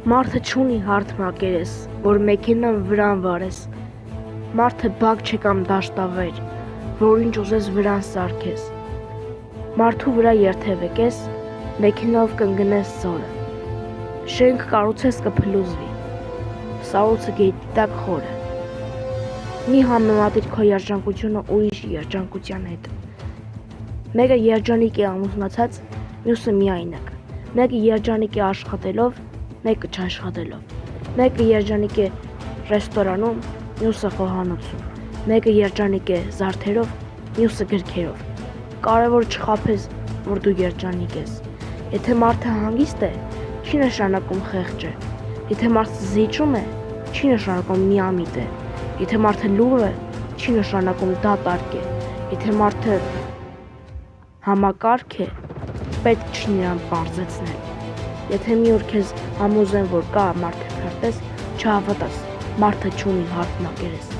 Մարդը չունի հարթ մակերես, որ մեքենան վրան վարես, մարդը բակ չէ կամ դաշտավեր, որ ինչ ուզես վրան սարքես, մարդու վրա երթևեկես, մեքենով կընկնես զորը, շենք կառուցես կփլուզվի, սառույցը գետի տակ խորը, մի համեմատիր քո երջանկությունը ուրիշ երջանկության հետ, մեկը երջանիկ է ամուսնացած, մյուսը միայնակ, մեկը երջանիկ է աշխատելով, մեկը չաշխատելով, մեկը երջանիկ է ռեստորանում, մյուսը խոհանոցում, մեկը երջանիկ է զարդերով, մյուսը գրքերով, կարևոր չխաբես, որ դու երջանիկ ես, եթե մարդը հանգիստ է, չի նշանակում խեղճ է, եթե մարդը զիջում է, չի նշանակում միամիտ է, եթե մարդը լուռ է, չի նշանակում դատարկ է, եթե մարդը համակարգ է, պետք չի նրան պարզեցնել, եթե մի օր քեզ համոզեն, որ կա մարդը քարտեզ, չհավատաս, մարդը չունի հարթ մակերես։